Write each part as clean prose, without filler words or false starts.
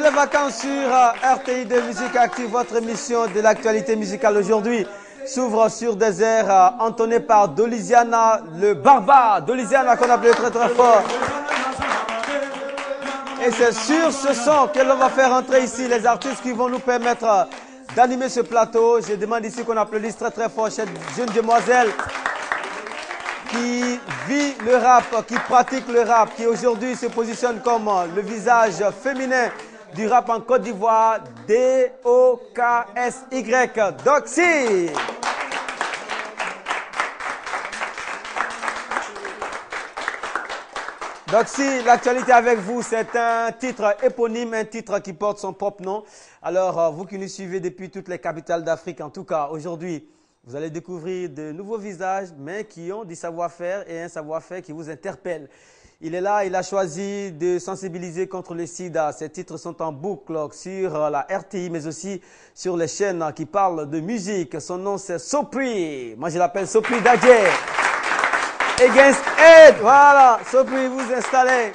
les vacances sur RTI de Musique Active, votre émission de l'actualité musicale aujourd'hui s'ouvre sur des airs entonnés par Doliziana, le barbare. Doliziana qu'on appelait très très fort. Et c'est sur ce son que l'on va faire entrer ici les artistes qui vont nous permettre d'animer ce plateau. Je demande ici qu'on applaudisse très très fort cette jeune demoiselle qui vit le rap, qui pratique le rap, qui aujourd'hui se positionne comme le visage féminin du rap en Côte d'Ivoire, D-O-K-S-Y, Doxy. Doxy, l'actualité avec vous, c'est un titre éponyme, un titre qui porte son propre nom. Alors, vous qui nous suivez depuis toutes les capitales d'Afrique, en tout cas, aujourd'hui, vous allez découvrir de nouveaux visages, mais qui ont du savoir-faire et un savoir-faire qui vous interpelle. Il est là, il a choisi de sensibiliser contre le sida. Ses titres sont en boucle sur la RTI, mais aussi sur les chaînes qui parlent de musique. Son nom, c'est Sopri. Moi, je l'appelle Sopri Dadje. Against Aid. Voilà, Sopri, vous installez.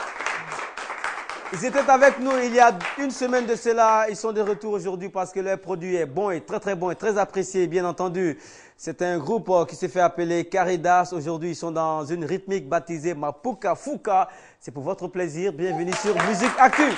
Ils étaient avec nous il y a une semaine de cela. Ils sont de retour aujourd'hui parce que leur produit est bon et très bon et très apprécié, bien entendu. C'est un groupe qui s'est fait appeler Caridas. Aujourd'hui, ils sont dans une rythmique baptisée Mapuka Fuka. C'est pour votre plaisir. Bienvenue sur Musique Actu.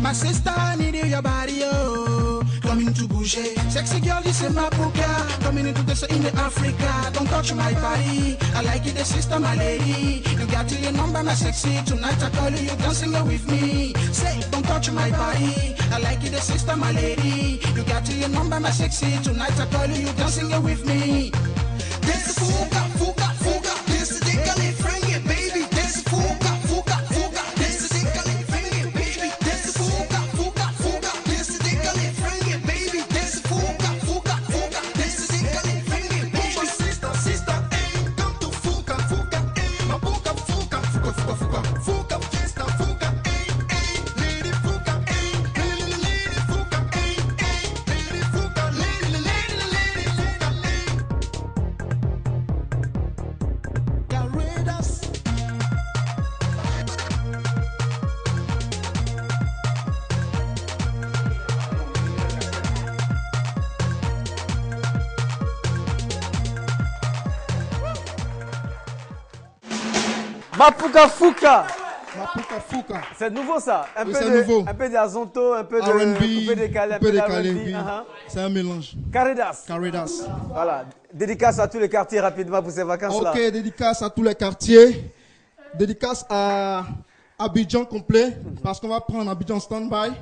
My sister need your body, oh, coming to bouger. Sexy girl, this is my Mapuka, coming into this in the Africa. Don't touch my body, I like it, the sister, my lady. You got to your number, my sexy. Tonight I call you, dancing with me. Say, don't touch my body, I like it, the sister, my lady. You got to your number, my sexy. Tonight I call you, dancing with me. This is Fuka, Fuka, Fuka. This is the Gully Frankie, baby. This is Fuka, Fuka, Fuka. This is the Gully Frankie, baby. This is Fuka, Fuka, Fuka. This is the Gully Frankie, baby. This is Fuka, Fuka, Fuka. This is the Gully Frankie, baby. Sister, come to Fuka, Fuka, Mapuka, Fuka, Fuka, Fuka, Fuka, Fuka, Fiesta, Fuka, Lady Fuka, Lady Fuka, Lady Fuka, Lady Mapuka Fuka. Fuka. C'est nouveau ça. Un Oui, peu c'est de, nouveau. un peu d'Azonto, un peu de R&B, coupé décalé, un peu décalé, d'R&B. oui. C'est un mélange. Caridas. Caridas. Voilà. Dédicace à tous les quartiers rapidement pour ces vacances-là. Ok, dédicace à tous les quartiers. Dédicace à Abidjan complet, parce qu'on va prendre Abidjan stand-by.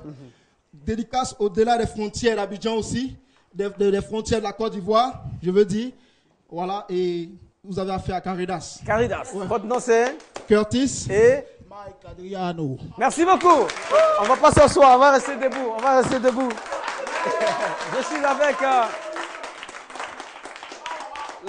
Dédicace au-delà des frontières d'Abidjan aussi, des frontières de la Côte d'Ivoire, je veux dire. Voilà, et vous avez affaire à Caridas. Caridas. Ouais. Votre nom c'est Curtis et Mike Adriano. merci beaucoup. On va pas s'asseoir, on va rester debout. On va rester debout. Je suis avec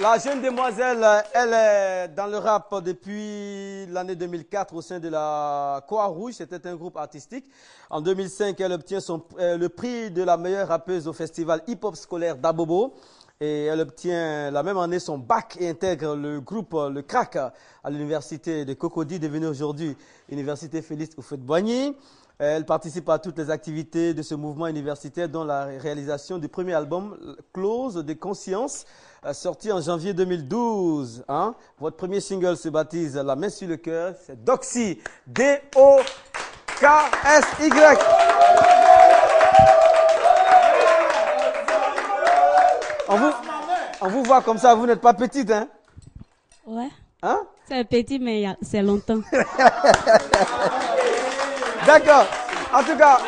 la jeune demoiselle. Elle est dans le rap depuis l'année 2004 au sein de la Croix-Rouge. C'était un groupe artistique. En 2005, elle obtient le prix de la meilleure rappeuse au festival hip-hop scolaire d'Abobo. Et elle obtient la même année son bac et intègre le groupe Le Crack à l'université de Cocody, devenue aujourd'hui Université Félix Houphouët-Boigny. Elle participe à toutes les activités de ce mouvement universitaire, dont la réalisation du premier album Clause de conscience, sorti en janvier 2012. Hein? Votre premier single se baptise La main sur le cœur. C'est Doxy, D-O-K-S-Y. On vous voit comme ça, vous n'êtes pas petite, hein? Ouais. Hein? C'est petit, mais c'est longtemps. D'accord. En tout cas,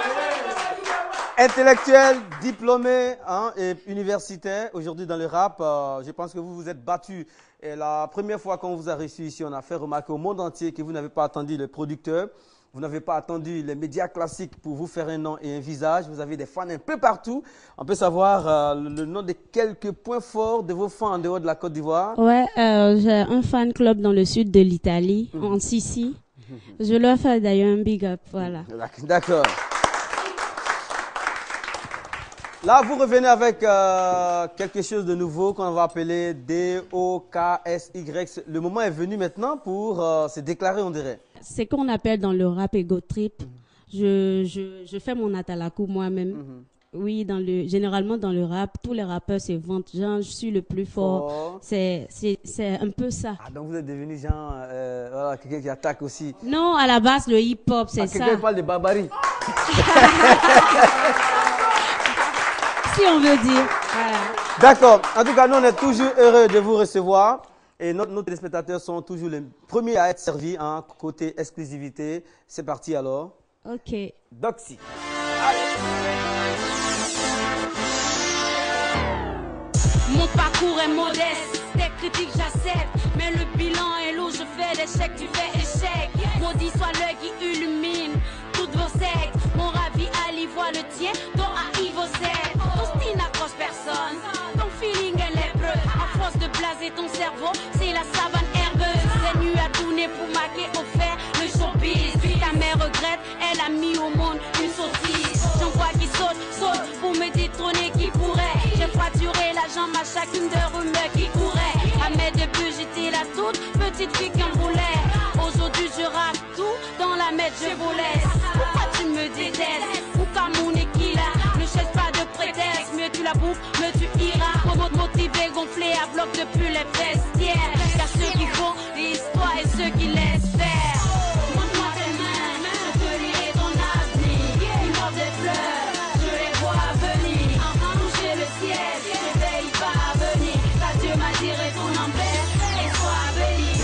intellectuel, diplômé hein, et universitaire, aujourd'hui dans le rap, je pense que vous vous êtes battu. Et la première fois qu'on vous a reçu ici, on a fait remarquer au monde entier que vous n'avez pas attendu le producteur. Vous n'avez pas attendu les médias classiques pour vous faire un nom et un visage. Vous avez des fans un peu partout. On peut savoir le nom de quelques points forts de vos fans en dehors de la Côte d'Ivoire. Ouais, j'ai un fan club dans le sud de l'Italie, en Sicile. Je leur fais d'ailleurs un big up, voilà. D'accord. Là, vous revenez avec quelque chose de nouveau qu'on va appeler D-O-K-S-Y. Le moment est venu maintenant pour se déclarer, on dirait. C'est qu'on appelle dans le rap ego trip. Je fais mon atalakou moi-même. Oui, généralement dans le rap, tous les rappeurs se vantent. Genre, je suis le plus fort. C'est un peu ça. Ah, donc vous êtes devenu genre, voilà, quelqu'un qui attaque aussi. Non, à la base, le hip-hop, c'est ça. Quelqu'un parle de barbarie. Si on veut dire. Voilà. D'accord. En tout cas, nous, on est toujours heureux de vous recevoir. Et nos téléspectateurs sont toujours les premiers à être servis, hein, côté exclusivité. C'est parti alors. Ok. Doxy. Mon parcours est modeste, tes critiques j'accepte. Mais le bilan est lourd, je fais l'échec, tu fais échec. Maudit soit l'œil qui illumine toutes vos sectes. Mon ravi Ali voit le tien, ton AI vos sectes. Ton style n'accroche personne, ton feeling est lépreux. À force de blaser ton cerveau, c'est la savane herbeuse. C'est nu à tourner pour maquer au fer le showbiz. Ta mère regrette, elle a mis au monde une saucisse. J'en vois qui saute pour me détrôner qui pourrait. J'ai fracturé la jambe à chacune de rumeurs qui couraient. À mes débuts, j'étais la toute petite fille qui en voulait. Aujourd'hui, je rate tout, dans la mètre, je vous laisse. Pourquoi tu me détestes? Pourquoi mon équilibre? Ne cherche pas de prétexte, mieux tu la bouffes, mieux tu iras. Motivé, gonflé à bloc depuis les vestiaires. Y'a ceux qui font l'histoire et ceux qui laissent faire. Montre-moi tes mains, je te lirai ton avenir. Ils m'ont des fleurs, je les vois venir. Toucher le ciel, je vais y parvenir. Car Dieu m'a tiré ton empire et sois béni.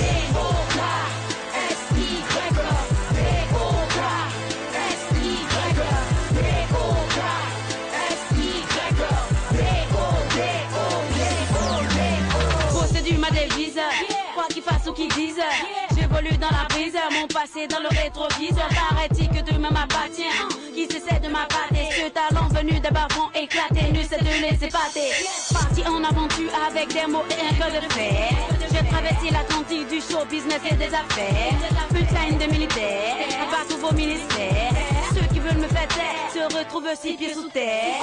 Quoi qu'ils fassent ou qu'ils disent, j'évolue dans la brise, mon passé dans le rétroviseur. Paraît-il que demain m'appartient, qui s'essaie de m'appâter. Ce talent venu des bas-fonds éclaté, ne c'est de les épater. Parti en aventure avec des mots et un cœur de fer. J'ai traversé l'Atlantique du show business et des affaires. Punchline de militaires, partout vos ministères. Ceux qui veulent me faire taire se retrouvent 6 pieds sous terre.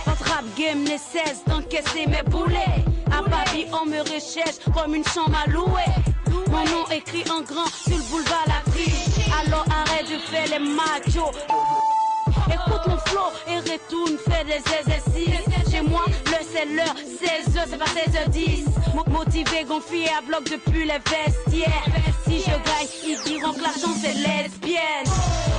Votre rap game ne cesse d'encaisser mes boulets. À Paris, on me recherche comme une chambre à louer. Mon nom écrit en grand sur le boulevard La Triche. Alors arrête de faire les machos. Écoute mon flow et retourne faire des exercices. Chez moi, c'est l'heure, 16h, c'est pas 16h10. Motivé, gonflé à bloc depuis les vestiaires. si je gagne, ils diront que l'argent c'est lesbienne.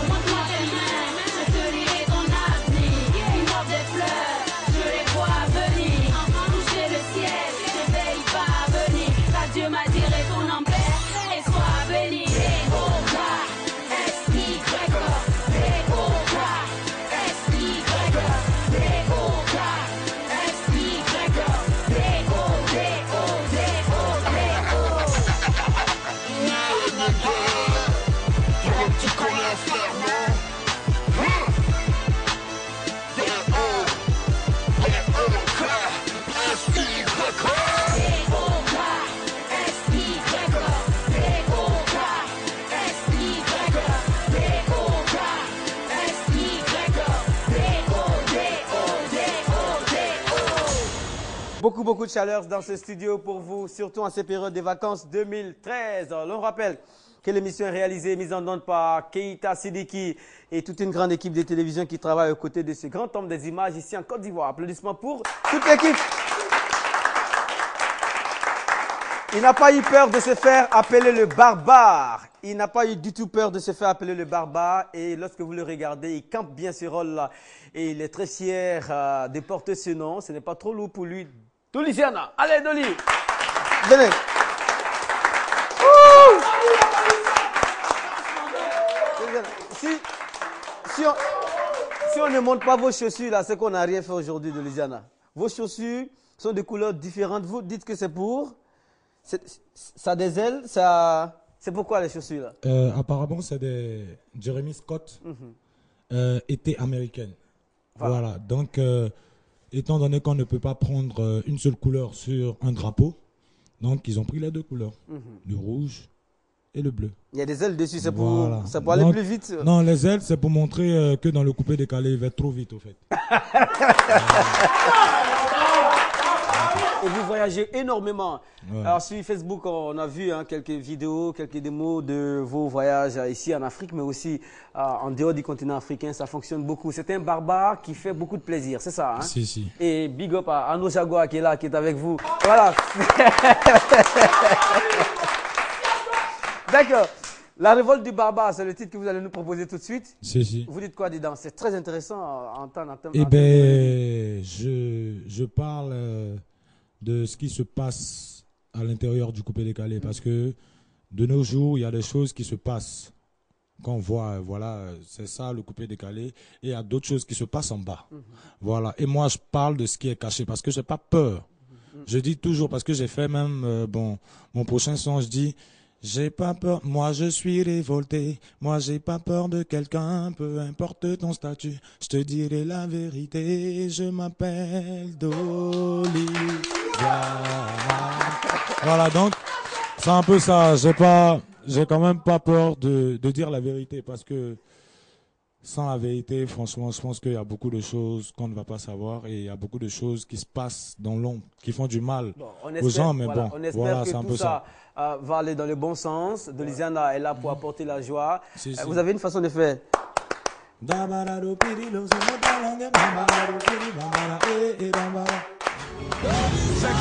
Montre-moi tes mains, je te lirai ton avenir. Ils m'offrent des fleurs, je les vois venir. Toucher le ciel, je vais y parvenir. Car Dieu m'a dit retourne en paix et sois béni. Beaucoup de chaleur dans ce studio pour vous, surtout en ces périodes des vacances 2013. Alors, on rappelle que l'émission est réalisée et mise en onde par Keita Sidiki et toute une grande équipe de télévision qui travaille aux côtés de ce grand homme des images ici en Côte d'Ivoire. Applaudissements pour toute l'équipe. Il n'a pas eu peur de se faire appeler le barbare. Il n'a pas eu du tout peur de se faire appeler le barbare. Et lorsque vous le regardez, il campe bien ce rôle-là. Et il est très fier de porter ce nom. Ce n'est pas trop lourd pour lui. Dolisiana, allez Dolly, venez. Si on ne montre pas vos chaussures là, c'est qu'on n'a rien fait aujourd'hui, Dolisiana. Vos chaussures sont de couleurs différentes. Vous dites que c'est pour, ça a des ailes, ça, c'est pourquoi les chaussures là? Apparemment c'est des Jeremy Scott, été américaine. Voilà, donc. Étant donné qu'on ne peut pas prendre une seule couleur sur un drapeau, donc ils ont pris les deux couleurs, le rouge et le bleu. Il y a des ailes dessus, c'est pour, pour aller plus vite. Non, les ailes, c'est pour montrer que dans le coupé décalé, il va trop vite au fait. Et vous voyagez énormément. Ouais. Alors sur Facebook, on a vu quelques vidéos, quelques démos de vos voyages ici en Afrique, mais aussi en dehors du continent africain. Ça fonctionne beaucoup. C'est un barbare qui fait beaucoup de plaisir, c'est ça, hein? Si, si. Et big up à Ano Jaguar qui est là, qui est avec vous. Voilà. D'accord. La révolte du barbare, c'est le titre que vous allez nous proposer tout de suite. Si, si. Vous dites quoi dedans? C'est très intéressant à entendre. Eh bien, je parle de ce qui se passe à l'intérieur du coupé décalé, parce que de nos jours, il y a des choses qui se passent qu'on voit, voilà, c'est ça le coupé décalé, et il y a d'autres choses qui se passent en bas. Voilà, et moi je parle de ce qui est caché, parce que j'ai pas peur. Je dis toujours, parce que j'ai fait même, mon prochain son, je dis, j'ai pas peur, moi je suis révolté, moi j'ai pas peur de quelqu'un, peu importe ton statut, je te dirai la vérité, je m'appelle Dolly. Voilà, donc c'est un peu ça, j'ai quand même pas peur de dire la vérité, parce que sans la vérité, franchement, je pense qu'il y a beaucoup de choses qu'on ne va pas savoir, et il y a beaucoup de choses qui se passent dans l'ombre, qui font du mal aux gens, mais voilà, bon, on espère voilà, que c'est un tout peu ça. Va aller dans le bon sens. Dolisiana est là pour apporter la joie. Si, si. Vous avez une façon de faire. J'ai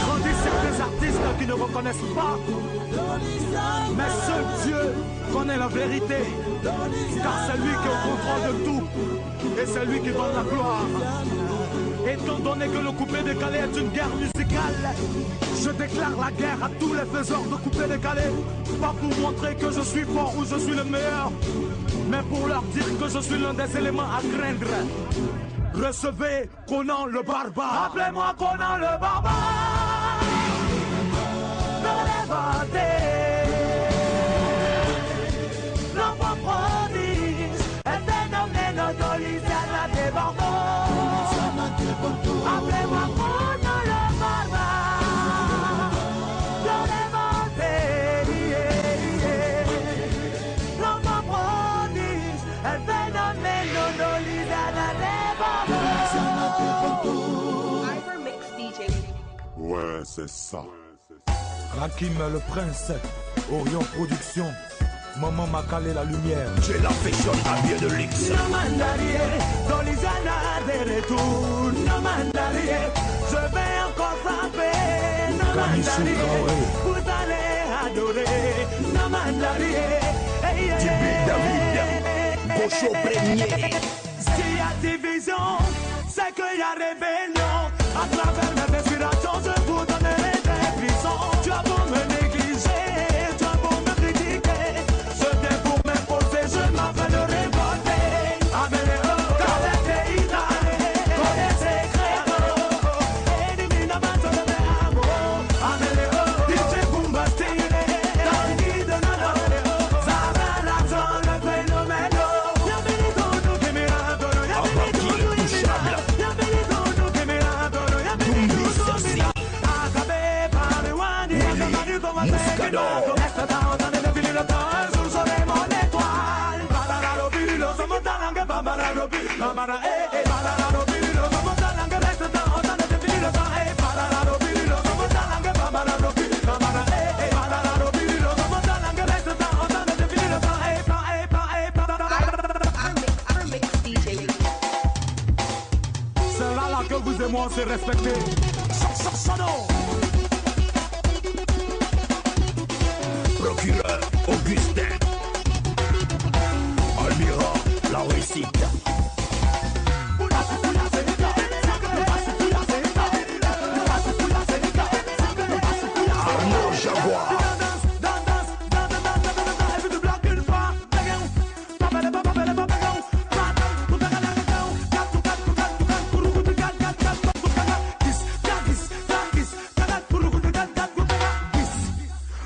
grandi sur des artistes qui ne reconnaissent pas, mais seul Dieu connaît la vérité, car c'est lui qui est au contrôle de tout, et c'est lui qui donne la gloire. Étant donné que le coupé décalé est une guerre musicale, je déclare la guerre à tous les faiseurs de coupé décalé, pas pour montrer que je suis fort ou je suis le meilleur, mais pour leur dire que je suis l'un des éléments à craindre. Recevez Conan le barbare. Appelez-moi Conan le barbare. Ne l'évadez. L'enfant prodige est phénomène Dolisiana des Bordeaux. Appelez-moi Conan le barbare. Ne l'évadez. L'enfant prodige est phénomène Dolisiana des Bordeaux. Ouais, c'est ça. Rakim le prince, Orion Production, maman m'a calé la lumière. J'ai l'affection à pied de l'X. No mandarie, Dolisiana de retour. No mandarie, je vais encore frapper. No mandarie, vous allez adorer. No mandarie. David, Gaucho premier. S'il y a division, c'est qu'il y a rébellion. À travers mes inspirations, je vous donnerai des frissons. Tu as beau me négliger, tu as beau me critiquer, je viens pour m'imposer, je m'en vais le révolter. Améléo, calete itane, connaissez créato, élimine ma zone de amour. Améléo, DJ Boomba-Style, dans le guide de Nano, Zara la zone, le phénomène. Yabelito, nous qui mirando, yabelito, nous qui mirando, yabelito, nous qui mirando, yabelito, nous qui mirando. Acabé par le wadi, acabé comme un Muscador. Reste dans un de fili le temps, un jour j'aurai mon étoile. Barara pirilo, somos talangue, babara babara barara pirilo, somos talangue, reste dans un de fili le temps, barara pirilo, somos talangue, babara babara pirilo, somos talangue, reste dans un de fili le temps, c'est là que vous et moi on s'est respecté. Procureur Augustin. Almira, la réussite. Arnaud Jaguar.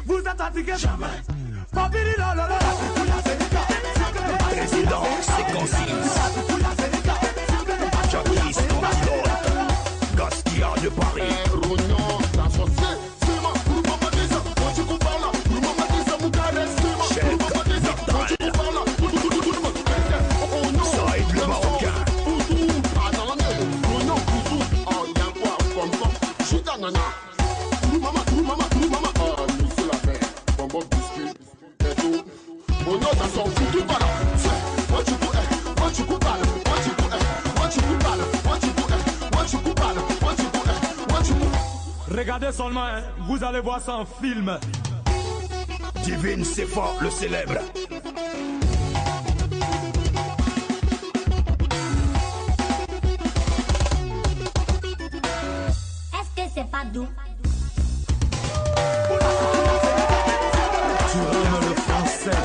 Vous êtes fatigué. Président, séquence 6. Jacques Antilote. Gastia de Paris. Chef Vital. Saïd le Marocain. Regardez seulement, hein, vous allez voir ça en film. Divine Sefa, le célèbre. Est-ce que c'est pas doux? Tu aimes le français.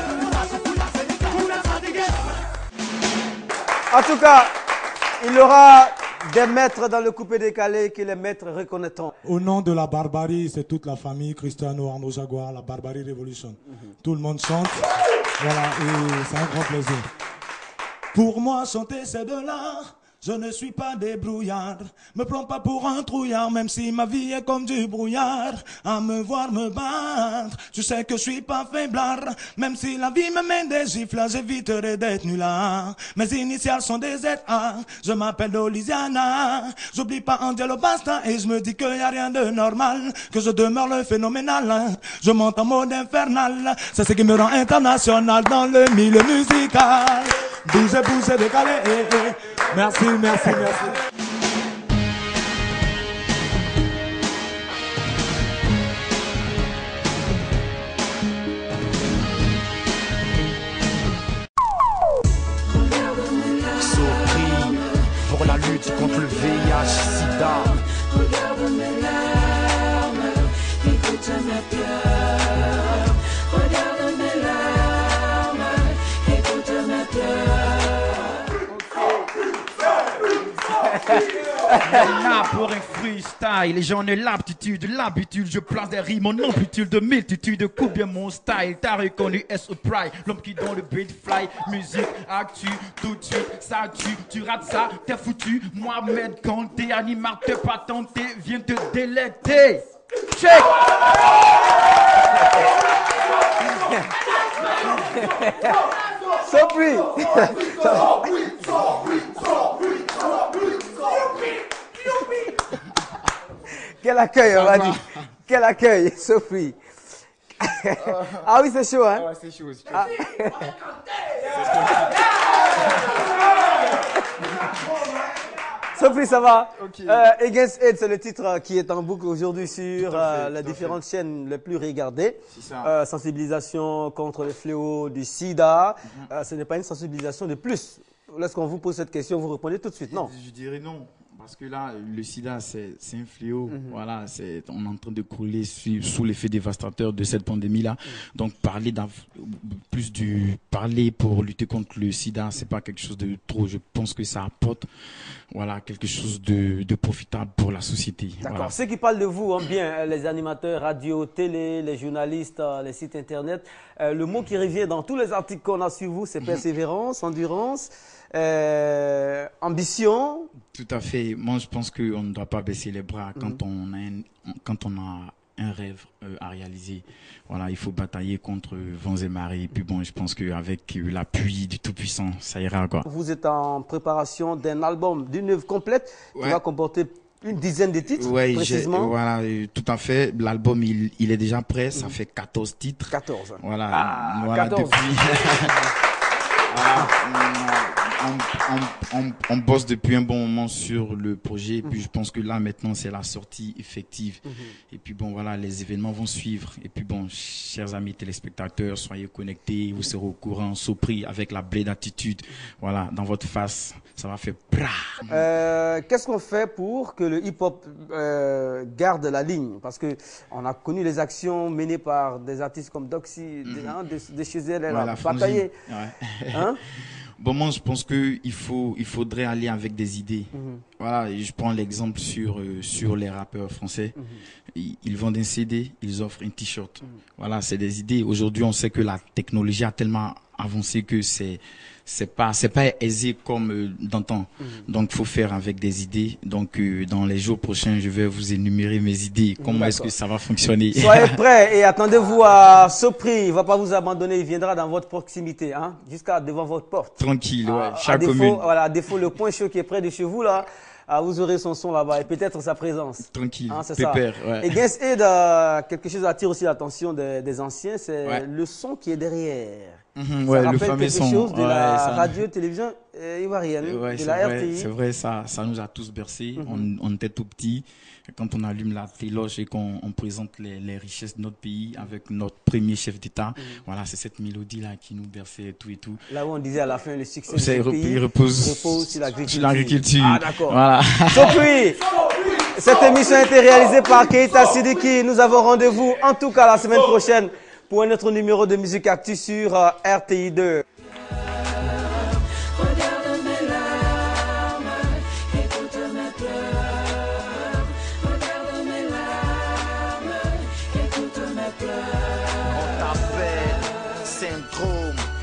En tout cas, il y aura des maîtres dans le coupé décalé que les maîtres reconnaîtront. Au nom de la barbarie, c'est toute la famille Cristiano Arnaud Jaguar, la Barbarie Revolution. Tout le monde chante. Voilà, et c'est un grand plaisir. Pour moi, chanter, c'est de l'art. Je ne suis pas débrouillard, me prends pas pour un trouillard, même si ma vie est comme du brouillard. À me voir me battre, tu sais que je suis pas faiblard, même si la vie me mène des gifles, j'éviterai d'être nulard. Mes initiales sont des ZA, je m'appelle Dolisiana, j'oublie pas Angelo Basta et je me dis qu'il y a rien de normal, que je demeure le phénoménal, je monte en mode infernal, c'est ce qui me rend international dans le milieu musical. Bougez, bougez, décalé, Merci, merci, merci. Sopri pour la lutte contre le VIH-Sida. Regarde mes larmes, écoute mes pleurs. Regarde mes larmes, écoute mes pleurs. Là pour un freestyle, j'en ai l'habitude, je place des rimes en amplitude de multitude, coupe bien mon style, t'as reconnu S.O. Pride, l'homme qui dans le beat fly, musique, actu, tout de suite, ça tue, tu rates ça, t'es foutu, Mohamed Kanté, animateur pas tenté, viens te délecter, check. Sopri. Quel accueil, on va dire. Quel accueil, Sophie. Ah oui, c'est chaud, hein? Ouais, c'est chaud. Ah. Sophie, ça va? Ok. Against AIDS, c'est le titre qui est en boucle aujourd'hui sur les différentes chaînes les plus regardées. C'est ça. Sensibilisation contre le fléau du sida. Ce n'est pas une sensibilisation de plus. Lorsqu'on vous pose cette question, vous répondez tout de suite, non? Je dirais non. Parce que là, le sida, c'est un fléau. Voilà, on est en train de couler sous l'effet dévastateur de cette pandémie-là. Donc, parler pour lutter contre le sida, c'est pas quelque chose de trop. Je pense que ça apporte, voilà, quelque chose de profitable pour la société. D'accord. Voilà. Ceux qui parlent de vous, bien, les animateurs radio, télé, les journalistes, les sites internet, le mot qui revient dans tous les articles qu'on a sur vous, c'est persévérance, endurance, ambition. Tout à fait. Moi, je pense qu'on ne doit pas baisser les bras quand on a un rêve à réaliser. Voilà, il faut batailler contre vents et marées. Et puis bon, je pense qu'avec l'appui du Tout-Puissant, ça ira, quoi. Vous êtes en préparation d'un album, d'une œuvre complète qui va comporter une dizaine de titres, précisément. Voilà, tout à fait. L'album, il est déjà prêt. Ça fait 14 titres. 14. Voilà. Voilà 14. On bosse depuis un bon moment sur le projet. Et puis je pense que là maintenant c'est la sortie effective. Et puis bon voilà, les événements vont suivre. Et puis bon, chers amis téléspectateurs, soyez connectés, vous serez au courant, Sopri avec la blé d'attitude. Voilà, dans votre face, ça va faire bra. Qu'est-ce qu'on fait pour que le hip-hop garde la ligne? Parce que on a connu les actions menées par des artistes comme Doxy, de chez elle, elle a bataillé. Hein? Bon, moi, je pense qu'il faudrait aller avec des idées. Voilà, et je prends l'exemple sur les rappeurs français. Ils vendent un CD, ils offrent un t-shirt. Voilà, c'est des idées. Aujourd'hui, on sait que la technologie a tellement avancé que c'est pas aisé comme d'antan. Donc, faut faire avec des idées. Donc, dans les jours prochains, je vais vous énumérer mes idées. Comment est-ce que ça va fonctionner? Soyez prêts et attendez-vous à Sopri. Il va pas vous abandonner. Il viendra dans votre proximité, hein, jusqu'à devant votre porte. Tranquille, ouais. Chaque commune. Défaut, voilà, à défaut, le point chaud qui est près de chez vous, là, vous aurez son son là-bas et peut-être sa présence. Tranquille, c'est pépère, ça. ouais. Et Against AIDS, quelque chose attire aussi l'attention des anciens, c'est le son qui est derrière. Ouais, ça le rappelle fameux quelque son. chose de la ça... radio-télévision ivoirienne, de la RTI. C'est vrai, ça nous a tous bercés. On était tout petits. Quand on allume la téloge et qu'on présente les richesses de notre pays avec notre premier chef d'État, voilà, c'est cette mélodie-là qui nous berçait tout et tout. Là où on disait à la fin, le succès du pays repose sur l'agriculture. Ah, d'accord. Voilà. Sopri, cette émission a été réalisée par Keita Sidiki. Nous avons rendez-vous, en tout cas, la semaine prochaine pour un autre numéro de Musique Actu sur RTI 2.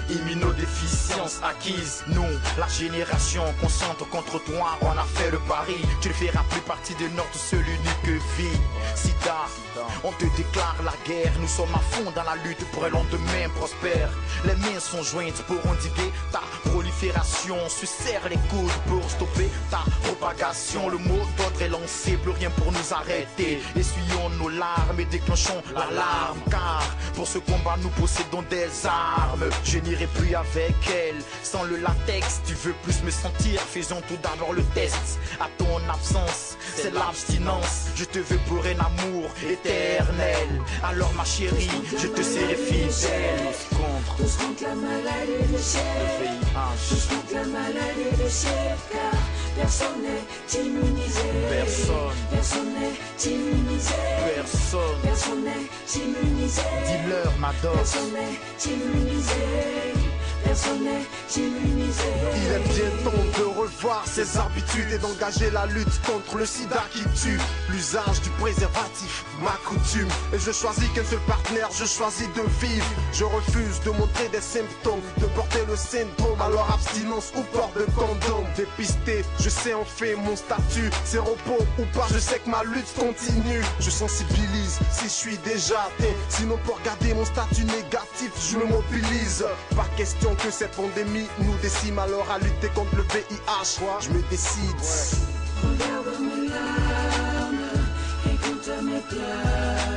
Immunodéficience acquise, nous, la génération consciente contre toi, on a fait le pari. Tu ne feras plus partie de notre seule unique vie. Sida, on te déclare la guerre. Nous sommes à fond dans la lutte pour un lendemain prospère. Les mains sont jointes pour endiguer ta prolifération. Se serre les coudes pour stopper ta propagation. Le mot d'ordre est lancé, plus rien pour nous arrêter. Essuyons nos larmes et déclenchons l'alarme. Car pour ce combat, nous possédons des armes. Je n'irai plus avec elle sans le latex. Tu veux plus me sentir? Faisons tout d'abord le test. À ton absence, c'est l'abstinence. Je te veux pour un amour éternel. Alors ma chérie, je te serai fidèle. Tous contre la maladie de chef. Tous contre la maladie de chef. Car personne n'est immunisé. Personne n'est immunisé. Personne n'est immunisé. Dis-leur ma dose. Personne n'est immunisé. Personne n'est immunisé. Il est bien temps de revoir ses habitudes et d'engager la lutte contre le sida qui tue. L'usage du préservatif, ma coutume. Et je choisis qu'un seul partenaire, je choisis de vivre. Je refuse de montrer des symptômes, de porter le syndrome. Alors abstinence ou port de condom. Dépisté, je sais en fait mon statut. C'est repos ou pas, je sais que ma lutte continue. Je sensibilise si je suis déjà atteint. Sinon pour garder mon statut négatif, je me mobilise. Pas question que cette pandémie nous décime. Alors à lutter contre le VIH, je me décide. Regarde mes larmes, écoute mes pleurs.